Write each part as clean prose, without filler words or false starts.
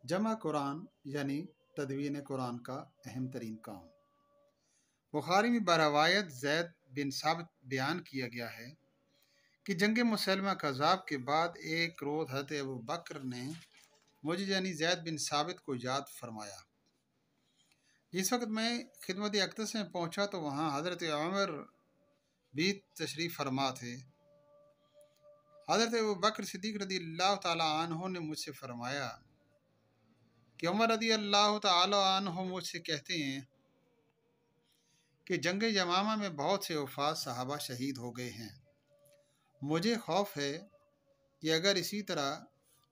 جمع قرآن یعنی تدوین قرآن کا اہم ترین کام۔ بخاری میں بروایت زید بن ثابت بیان کیا گیا ہے کہ جنگ مسلمہ کذاب کے بعد ایک روز حضرت ابو بکر نے مجھے یعنی زید بن ثابت کو یاد فرمایا۔ جس وقت میں خدمت اقدس میں پہنچا تو وہاں حضرت عمر بھی تشریف فرما تھے۔ حضرت ابو بکر صدیق رضی اللہ تعالیٰ عنہ نے مجھ سے فرمایا کہ عمر رضی اللہ تعالیٰ عنہ مجھ سے کہتے ہیں کہ جنگ یمامہ میں بہت سے وفات صحابہ شہید ہو گئے ہیں۔ مجھے خوف ہے کہ اگر اسی طرح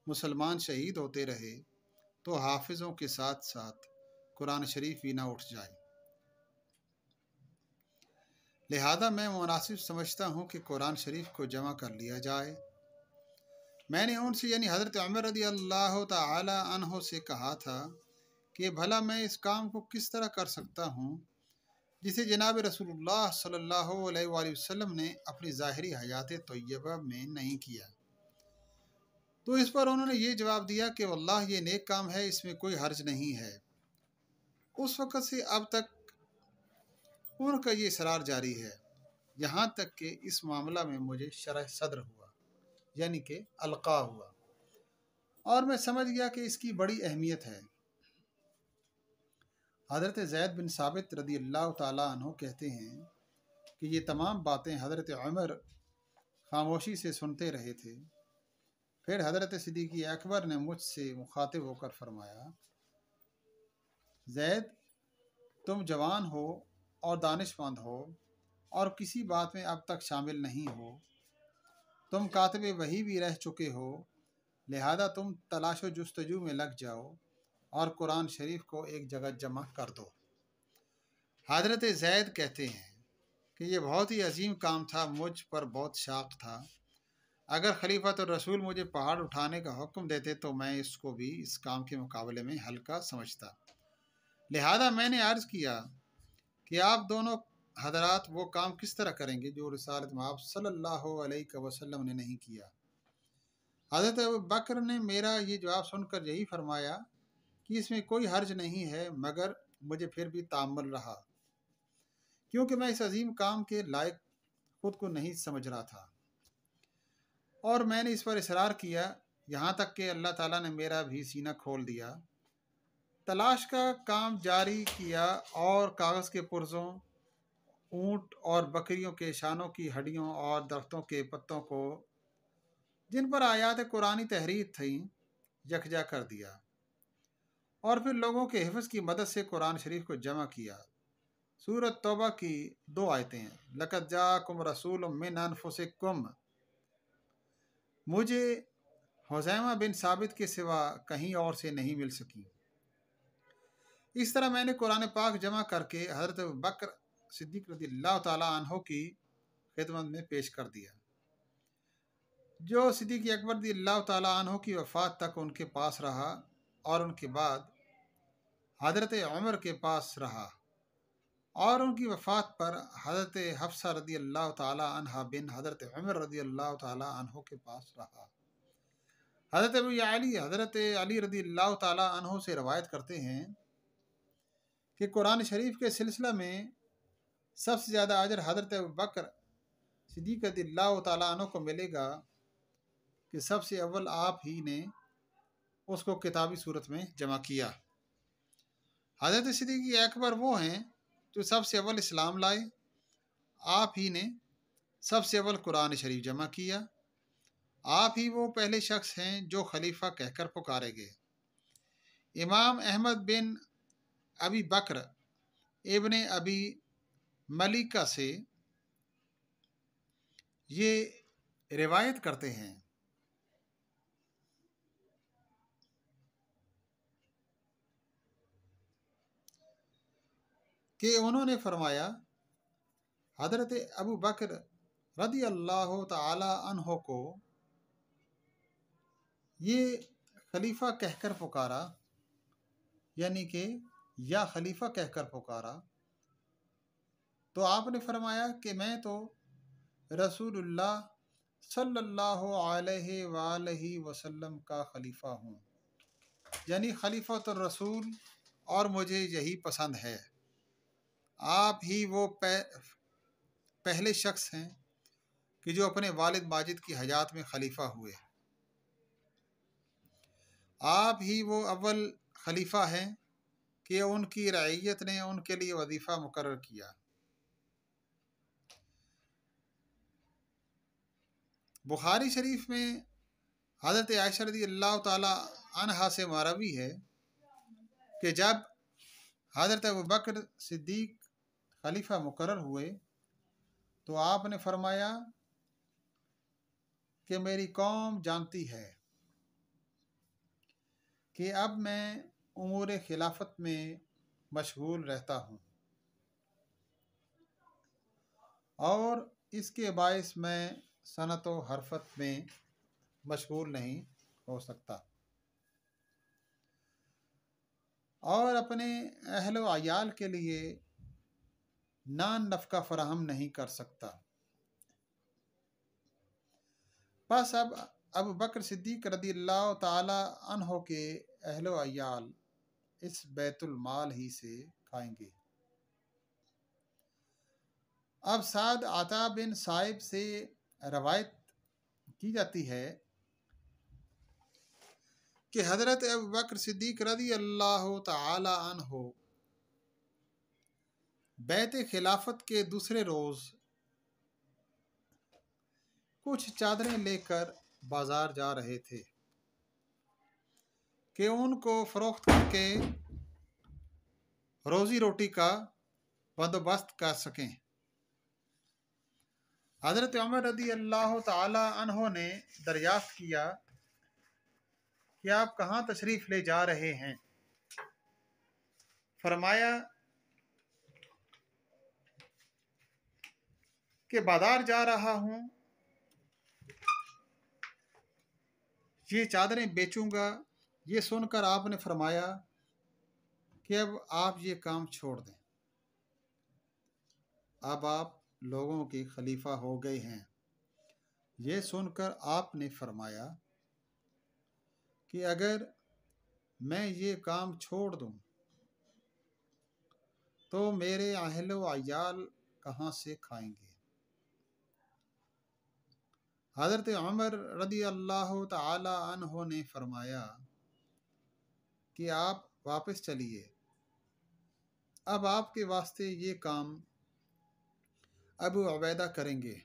مسلمان شہید ہوتے رہے تو حافظوں کے ساتھ ساتھ قرآن شریف بھی نہ اٹھ جائے، لہذا میں مناسب سمجھتا ہوں کہ قرآن شریف کو جمع کر لیا جائے۔ میں نے ان سے یعنی حضرت عمر رضی اللہ تعالی عنہ سے کہا تھا کہ بھلا میں اس کام کو کس طرح کر سکتا ہوں جسے جناب رسول اللہ صلی اللہ علیہ وآلہ وسلم نے اپنی ظاہری حیات طیبہ میں نہیں کیا۔ تو اس پر انہوں نے یہ جواب دیا کہ واللہ یہ نیک کام ہے، اس میں کوئی حرج نہیں ہے۔ اس وقت سے اب تک ان کا یہ اصرار جاری ہے، یہاں تک کہ اس معاملہ میں مجھے شرح صدر ہوا یعنی کہ القاء ہوا، اور میں سمجھ گیا کہ اس کی بڑی اہمیت ہے۔ حضرت زید بن ثابت رضی اللہ تعالیٰ عنہ کہتے ہیں کہ یہ تمام باتیں حضرت عمر خاموشی سے سنتے رہے تھے۔ پھر حضرت صدیق اکبر نے مجھ سے مخاطب ہو کر فرمایا، زید، تم جوان ہو اور دانش مند ہو اور کسی بات میں اب تک شامل نہیں ہو، تم کاتب وحی بھی رہ چکے ہو، لہذا تم تلاش و جستجو میں لگ جاؤ اور قرآن شریف کو ایک جگہ جمع کر دو۔ حضرت زید کہتے ہیں کہ یہ بہت ہی عظیم کام تھا، مجھ پر بہت شاق تھا۔ اگر خلیفۃ الرسول مجھے پہاڑ اٹھانے کا حکم دیتے تو میں اس کو بھی اس کام کے مقابلے میں ہلکا سمجھتا، لہذا میں نے عرض کیا کہ آپ دونوں حضرات وہ کام کس طرح کریں گے جو رسالت مآب صلی اللہ علیہ وسلم نے نہیں کیا۔ حضرت ابو بکر نے میرا یہ جواب سن کر یہی فرمایا کہ اس میں کوئی حرج نہیں ہے، مگر مجھے پھر بھی تامل رہا کیونکہ میں اس عظیم کام کے لائق خود کو نہیں سمجھ رہا تھا، اور میں نے اس پر اصرار کیا یہاں تک کہ اللہ تعالیٰ نے میرا بھی سینہ کھول دیا۔ تلاش کا کام جاری کیا اور کاغذ کے پرزوں، اونٹ اور بکریوں کے شانوں کی ہڈیوں اور درختوں کے پتوں کو جن پر آیات قرآنی تحریر تھیں یکجا کر دیا، اور پھر لوگوں کے حفظ کی مدد سے قرآن شریف کو جمع کیا۔ سورۃ توبہ کی 2 آیتیں ہیں، لَقَدْ جَاءَكُمْ رَسُولٌ مِّنْ أَنفُسِكُمْ، مجھے حذیمہ بن ثابت کے سوا کہیں اور سے نہیں مل سکی۔ اس طرح میں نے قرآن پاک جمع کر کے حضرت بکر صدیق رضی اللہ تعالیٰ عنہ کی خدمت میں پیش کر دیا، جو صدیق اکبر رضی اللہ تعالیٰ عنہ کی وفات تک ان کے پاس رہا، اور ان کے بعد حضرت عمر کے پاس رہا، اور ان کی وفات پر حضرت حفصہ رضی اللہ تعالیٰ عنہ بن حضرت عمر رضی اللہ تعالیٰ عنہ کے پاس رہا۔ حضرت علی رضی اللہ تعالیٰ عنہ سے روایت کرتے ہیں کہ قرآن شریف کے سلسلہ میں سب سے زیادہ اجر حضرت ابوبکر صدیق رضی اللہ تعالیٰ عنہ کو ملے گا کہ سب سے اول آپ ہی نے اس کو کتابی صورت میں جمع کیا۔ حضرت صدیق اکبر وہ ہیں جو سب سے اول اسلام لائے، آپ ہی نے سب سے اول قرآن شریف جمع کیا، آپ ہی وہ پہلے شخص ہیں جو خلیفہ کہہ کر پکارے گئے۔ امام احمد بن ابی بکر ابن ابی ملیکہ سے یہ روایت کرتے ہیں کہ انہوں نے فرمایا، حضرت ابو بکر رضی اللہ تعالی عنہ کو یہ خلیفہ کہہ کر پکارا، یعنی کہ یا خلیفہ کہہ کر پکارا، تو آپ نے فرمایا کہ میں تو رسول اللہ صلی اللہ علیہ وآلہ وسلم کا خلیفہ ہوں۔ یعنی خلیفۃ الرسول، اور مجھے یہی پسند ہے۔ آپ ہی وہ پہلے شخص ہیں کہ جو اپنے والد ماجد کی حیات میں خلیفہ ہوئے۔ آپ ہی وہ اول خلیفہ ہیں کہ ان کی رعیت نے ان کے لیے وظیفہ مقرر کیا۔ بخاری شریف میں حضرت عائشہ رضی اللہ تعالی عنہا سے مروی ہے کہ جب حضرت ابوبکر صدیق خلیفہ مقرر ہوئے تو آپ نے فرمایا کہ میری قوم جانتی ہے کہ اب میں امور خلافت میں مشغول رہتا ہوں، اور اس کے باعث میں صنعت و حرفت میں مشغول نہیں ہو سکتا اور اپنے اہل و عیال کے لیے نان نفقہ فراہم نہیں کر سکتا۔ بس اب ابو بکر صدیق رضی اللہ تعالی عنہ کے اہل و عیال اس بیت المال ہی سے کھائیں گے۔ اب سعد عطا بن صائب سے روایت کی جاتی ہے کہ حضرت ابو بکر صدیق رضی اللہ تعالی عنہ بیت خلافت کے دوسرے روز کچھ چادریں لے کر بازار جا رہے تھے کہ ان کو فروخت کر کے روزی روٹی کا بندوبست کر سکیں۔ حضرت عمر رضی اللہ تعالی عنہ نے دریافت کیا کہ آپ کہاں تشریف لے جا رہے ہیں؟ فرمایا کہ بازار جا رہا ہوں، یہ چادریں بیچوں گا۔ یہ سن کر آپ نے فرمایا کہ اب آپ یہ کام چھوڑ دیں، اب آپ لوگوں کے خلیفہ ہو گئے ہیں۔ یہ سن کر آپ نے فرمایا کہ اگر میں یہ کام چھوڑ دوں تو میرے اہل و عیال کہاں سے کھائیں گے؟ حضرت عمر رضی اللہ تعالی عنہ نے فرمایا کہ آپ واپس چلیے، اب آپ کے واسطے یہ کام ابو عبیدہ کریں گے۔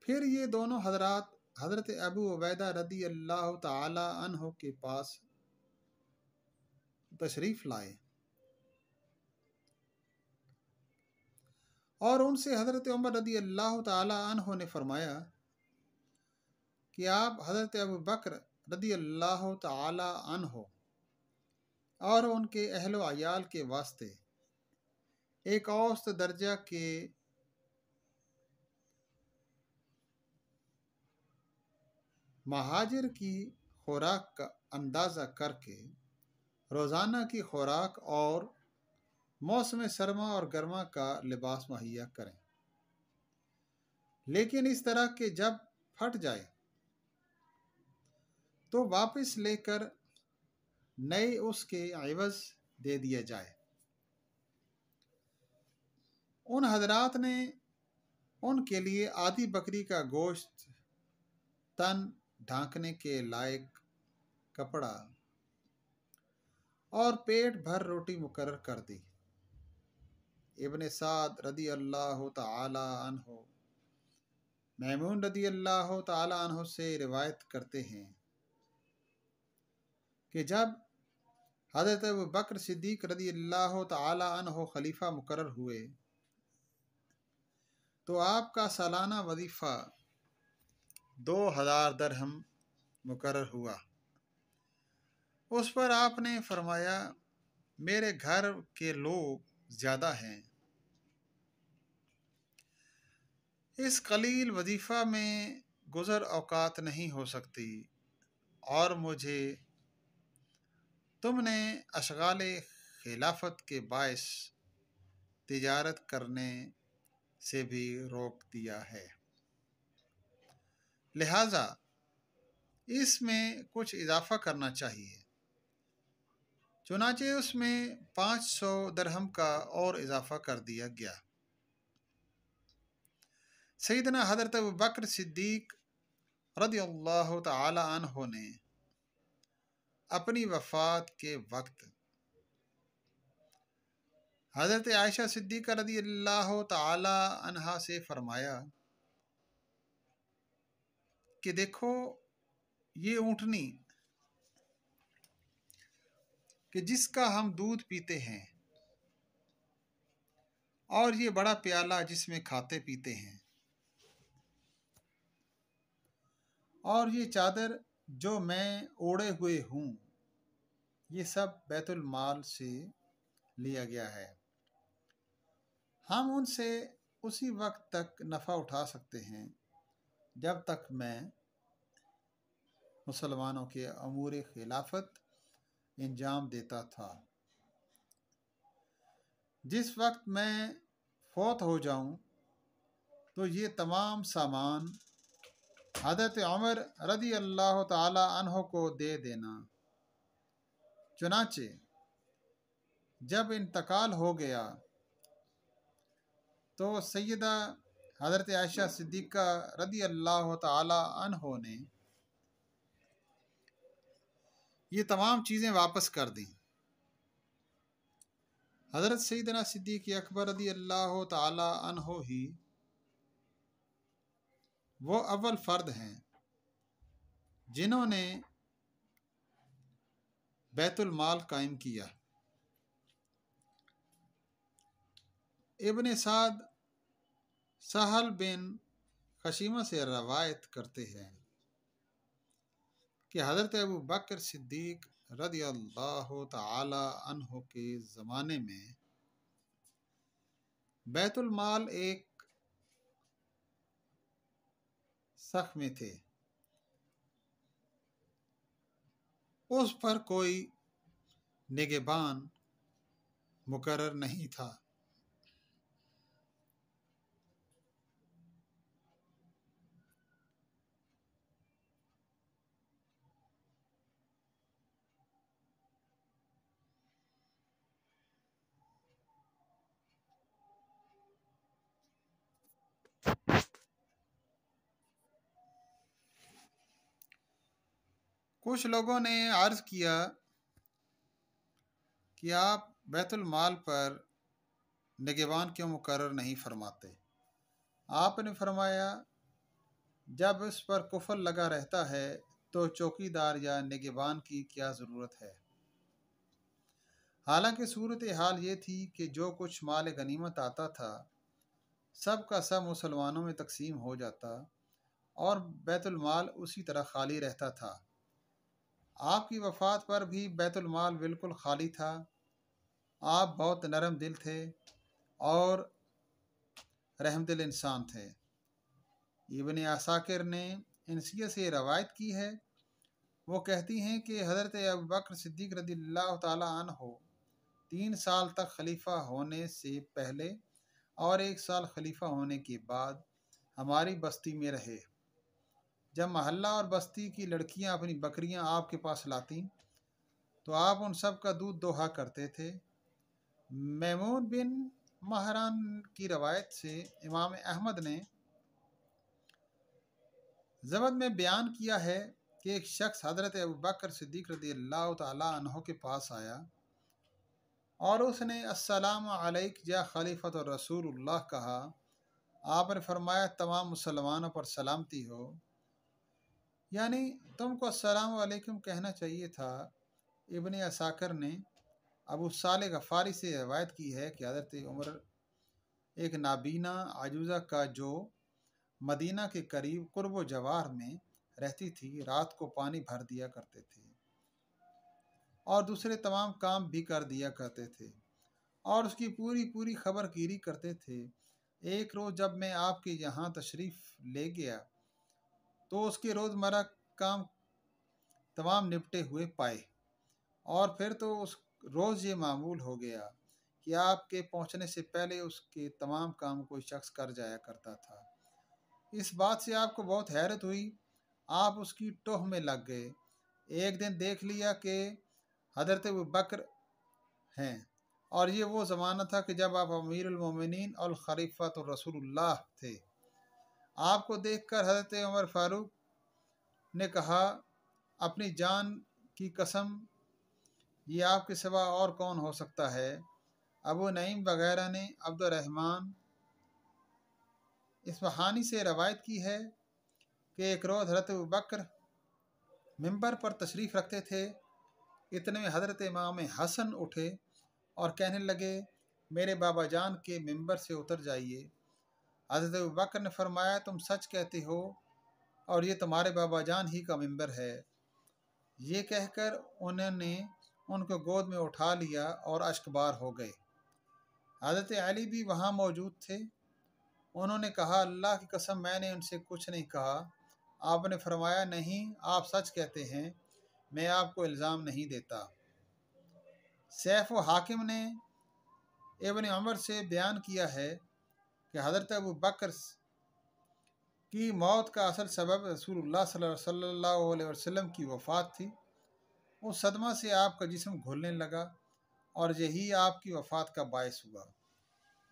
پھر یہ دونوں حضرات حضرت ابو عبیدہ رضی اللہ تعالی عنہ کے پاس تشریف لائے اور ان سے حضرت عمر رضی اللہ تعالی عنہ نے فرمایا کہ آپ حضرت ابو بکر رضی اللہ تعالی عنہ اور ان کے اہل و عیال کے واسطے ایک اوسط درجہ کے مہاجر کی خوراک کا اندازہ کر کے روزانہ کی خوراک اور موسم سرما اور گرما کا لباس مہیا کریں، لیکن اس طرح کہ جب پھٹ جائے تو واپس لے کر نئے اس کے عوض دے دیا جائے۔ ان حضرات نے ان کے لیے آدھی بکری کا گوشت، تن ڈھانکنے کے لائق کپڑا اور پیٹ بھر روٹی مقرر کر دی۔ ابن سعد رضی اللہ تعالی عنہ میمون رضی اللہ تعالی عنہ سے روایت کرتے ہیں کہ جب حضرت ابو بکر صدیق رضی اللہ تعالی عنہ خلیفہ مقرر ہوئے تو آپ کا سالانہ وظیفہ 2000 درہم مقرر ہوا۔ اس پر آپ نے فرمایا میرے گھر کے لوگ زیادہ ہیں، اس قلیل وظیفہ میں گزر اوقات نہیں ہو سکتی، اور مجھے تم نے اشغال خلافت کے باعث تجارت کرنے سے بھی روک دیا ہے، لہذا اس میں کچھ اضافہ کرنا چاہیے۔ چنانچہ اس میں 500 درہم کا اور اضافہ کر دیا گیا۔ سیدنا حضرت ابوبکر صدیق رضی اللہ تعالی عنہ نے اپنی وفات کے وقت حضرت عائشہ صدیقہ رضی اللہ تعالی عنہا سے فرمایا کہ دیکھو یہ اونٹنی کہ جس کا ہم دودھ پیتے ہیں، اور یہ بڑا پیالہ جس میں کھاتے پیتے ہیں، اور یہ چادر جو میں اوڑے ہوئے ہوں، یہ سب بیت المال سے لیا گیا ہے۔ ہم ان سے اسی وقت تک نفع اٹھا سکتے ہیں جب تک میں مسلمانوں کے امور خلافت انجام دیتا تھا۔ جس وقت میں فوت ہو جاؤں تو یہ تمام سامان حضرت عمر رضی اللہ تعالی عنہ کو دے دینا۔ چنانچہ جب انتقال ہو گیا تو سیدہ حضرت عائشہ صدیقہ رضی اللہ تعالی عنہ نے یہ تمام چیزیں واپس کر دیں۔ حضرت سیدنا صدیق اکبر رضی اللہ تعالی عنہ ہی وہ اول فرد ہیں جنہوں نے بیت المال قائم کیا۔ ابن سعد سہل بن خشیمہ سے روایت کرتے ہیں کہ حضرت ابوبکر صدیق رضی اللہ تعالی عنہ کے زمانے میں بیت المال ایک سخ میں تھے، اس پر کوئی نگہبان مقرر نہیں تھا۔ کچھ لوگوں نے عرض کیا کہ آپ بیت المال پر نگہبان کیوں مقرر نہیں فرماتے؟ آپ نے فرمایا جب اس پر قفل لگا رہتا ہے تو چوکی دار یا نگہبان کی کیا ضرورت ہے؟ حالانکہ صورتحال یہ تھی کہ جو کچھ مال غنیمت آتا تھا سب کا سب مسلمانوں میں تقسیم ہو جاتا اور بیت المال اسی طرح خالی رہتا تھا۔ آپ کی وفات پر بھی بیت المال بالکل خالی تھا۔ آپ بہت نرم دل تھے اور رحم دل انسان تھے۔ ابن عساکر نے انسیہ سے روایت کی ہے، وہ کہتی ہیں کہ حضرت ابوبکر صدیق رضی اللہ تعالی عنہ 3 سال تک خلیفہ ہونے سے پہلے اور 1 سال خلیفہ ہونے کے بعد ہماری بستی میں رہے۔ جب محلہ اور بستی کی لڑکیاں اپنی بکریاں آپ کے پاس لاتیں تو آپ ان سب کا دودھ دوہا کرتے تھے۔ میمون بن مہران کی روایت سے امام احمد نے زبد میں بیان کیا ہے کہ ایک شخص حضرت ابوبکر صدیق رضی اللہ تعالی عنہ کے پاس آیا اور اس نے السلام علیک یا خلیفۃ الرسول اللہ کہا۔ آپ نے فرمایا تمام مسلمانوں پر سلامتی ہو، یعنی تم کو السلام علیکم کہنا چاہیے تھا۔ ابن عساکر نے ابو صالح غفاری سے روایت کی ہے کہ حضرت عمر ایک نابینا عجوزہ کا جو مدینہ کے قریب قرب و جوار میں رہتی تھی رات کو پانی بھر دیا کرتے تھے اور دوسرے تمام کام بھی کر دیا کرتے تھے اور اس کی پوری خبر گیری کرتے تھے۔ ایک روز جب میں آپ کے یہاں تشریف لے گیا تو اس کے روزمرہ کام تمام نپٹے ہوئے پائے، اور پھر تو اس روز یہ معمول ہو گیا کہ آپ کے پہنچنے سے پہلے اس کے تمام کام کوئی شخص کر جایا کرتا تھا۔ اس بات سے آپ کو بہت حیرت ہوئی۔ آپ اس کی ٹوہ میں لگ گئے۔ ایک دن دیکھ لیا کہ حضرت ابوبکر ہیں، اور یہ وہ زمانہ تھا کہ جب آپ امیر المومنین اور خلیفۃ الرسول اللہ تھے۔ آپ کو دیکھ کر حضرت عمر فاروق نے کہا، اپنی جان کی قسم، یہ آپ کے سوا اور کون ہو سکتا ہے؟ ابو نعیم وغیرہ نے عبد الرحمن اصفہانی سے روایت کی ہے کہ ایک روز حضرت ابوبکر ممبر پر تشریف رکھتے تھے۔ اتنے میں حضرت امام حسن اٹھے اور کہنے لگے، میرے بابا جان کے ممبر سے اتر جائیے۔ حضرت ابوبکر نے فرمایا، تم سچ کہتے ہو، اور یہ تمہارے بابا جان ہی کا ممبر ہے۔ یہ کہہ کر انہوں نے ان کو گود میں اٹھا لیا اور اشکبار ہو گئے۔ حضرت علی بھی وہاں موجود تھے۔ انہوں نے کہا، اللہ کی قسم میں نے ان سے کچھ نہیں کہا۔ آپ نے فرمایا، نہیں، آپ سچ کہتے ہیں، میں آپ کو الزام نہیں دیتا۔ سیف و حاکم نے ابن عمر سے بیان کیا ہے کہ حضرت ابوبکر کی موت کا اصل سبب رسول اللہ صلی اللہ علیہ وسلم کی وفات تھی۔ اس صدمہ سے آپ کا جسم گھلنے لگا اور یہی آپ کی وفات کا باعث ہوا۔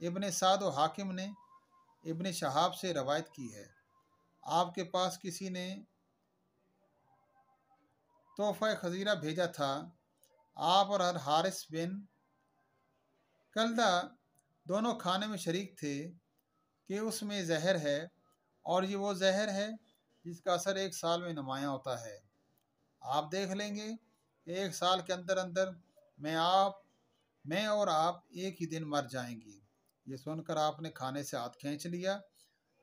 ابن سعد و حاکم نے ابن شہاب سے روایت کی ہے، آپ کے پاس کسی نے تحفہ خزیرہ بھیجا تھا۔ آپ اور حارث بن کلدہ دونوں کھانے میں شریک تھے کہ اس میں زہر ہے، اور یہ وہ زہر ہے جس کا اثر 1 سال میں نمایاں ہوتا ہے۔ آپ دیکھ لیں گے کہ 1 سال کے اندر اندر میں اور آپ ایک ہی دن مر جائیں گی۔ یہ سن کر آپ نے کھانے سے ہاتھ کھینچ لیا،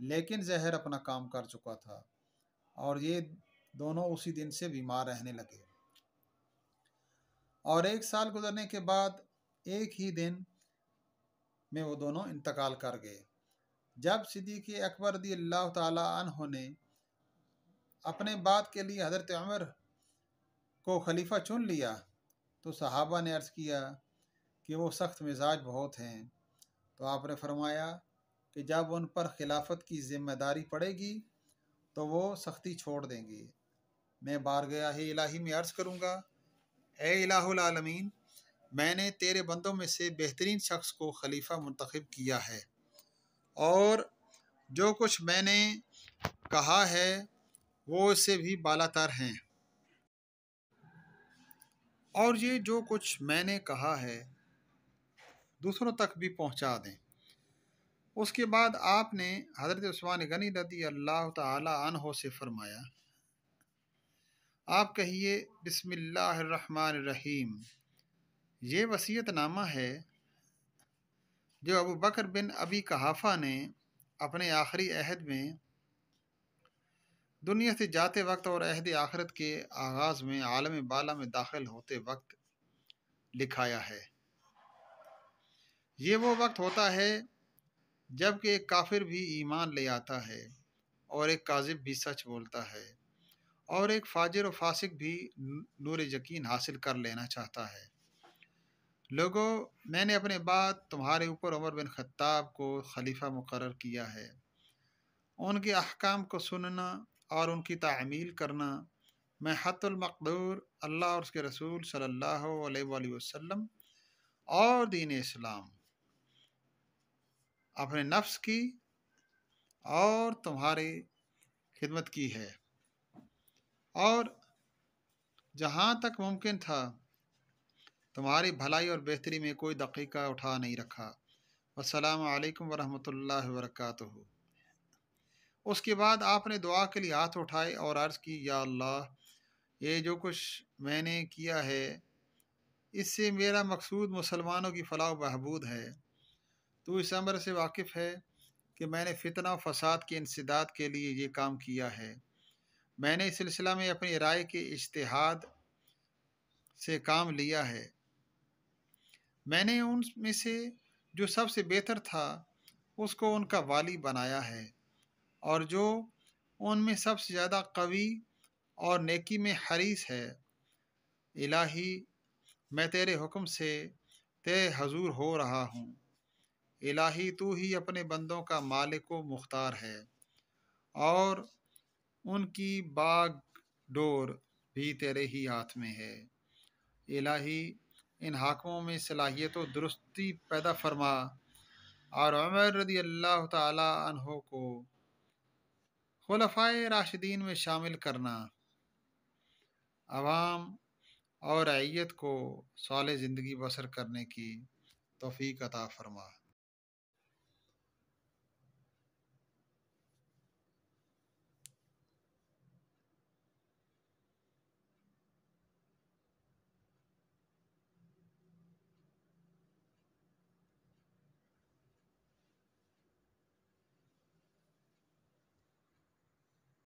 لیکن زہر اپنا کام کر چکا تھا، اور یہ دونوں اسی دن سے بیمار رہنے لگے۔ اور 1 سال گزرنے کے بعد ایک ہی دن میں وہ دونوں انتقال کر گئے۔ جب صدیق اکبر رضی اللہ تعالی عنہ نے اپنے بعد کے لیے حضرت عمر کو خلیفہ چن لیا تو صحابہ نے عرض کیا کہ وہ سخت مزاج بہت ہیں۔ تو آپ نے فرمایا کہ جب ان پر خلافت کی ذمہ داری پڑے گی تو وہ سختی چھوڑ دیں گے۔ میں بارگاہ الہی میں عرض کروں گا، اے الہ العالمین، میں نے تیرے بندوں میں سے بہترین شخص کو خلیفہ منتخب کیا ہے، اور جو کچھ میں نے کہا ہے وہ اس سے بھی بالا تر ہیں، اور یہ جو کچھ میں نے کہا ہے دوسروں تک بھی پہنچا دیں۔ اس کے بعد آپ نے حضرت عثمان غنی رضی اللہ تعالی عنہ سے فرمایا، آپ کہیے، بسم اللہ الرحمن الرحیم۔ یہ وصیت نامہ ہے جو ابو بکر بن ابی قحافہ نے اپنے آخری عہد میں دنیا سے جاتے وقت اور عہد آخرت کے آغاز میں عالم بالا میں داخل ہوتے وقت لکھایا ہے۔ یہ وہ وقت ہوتا ہے جب کہ ایک کافر بھی ایمان لے آتا ہے، اور ایک کاذب بھی سچ بولتا ہے، اور ایک فاجر و فاسق بھی نور یقین حاصل کر لینا چاہتا ہے۔ لوگوں، میں نے اپنے بعد تمہارے اوپر عمر بن خطاب کو خلیفہ مقرر کیا ہے۔ ان کے احکام کو سننا اور ان کی تعمیل کرنا میں حت المقدور اللہ اور اس کے رسول صلی اللہ علیہ وآلہ وسلم اور دین اسلام، اپنے نفس کی اور تمہاری خدمت کی ہے، اور جہاں تک ممکن تھا تمہاری بھلائی اور بہتری میں کوئی دقیقہ اٹھا نہیں رکھا۔ والسلام علیکم ورحمۃ اللہ وبرکاتہ۔ اس کے بعد آپ نے دعا کے لیے ہاتھ اٹھائے اور عرض کی، یا اللہ، یہ جو کچھ میں نے کیا ہے اس سے میرا مقصود مسلمانوں کی فلاح و بہبود ہے۔ تو اس امر سے واقف ہے کہ میں نے فتنہ و فساد کے انسداد کے لیے یہ کام کیا ہے۔ میں نے اس سلسلہ میں اپنی رائے کے اجتہاد سے کام لیا ہے۔ میں نے ان میں سے جو سب سے بہتر تھا اس کو ان کا والی بنایا ہے، اور جو ان میں سب سے زیادہ قوی اور نیکی میں حریص ہے۔ الہی، میں تیرے حکم سے تیرے حضور ہو رہا ہوں۔ الہی، تو ہی اپنے بندوں کا مالک و مختار ہے، اور ان کی باغ ڈور بھی تیرے ہی ہاتھ میں ہے۔ الہی ان حاکموں میں صلاحیت و درستی پیدا فرما اور عمر رضی اللہ تعالی عنہ کو خلفائے راشدین میں شامل کرنا، عوام اور رعیت کو صالح زندگی بسر کرنے کی توفیق عطا فرما۔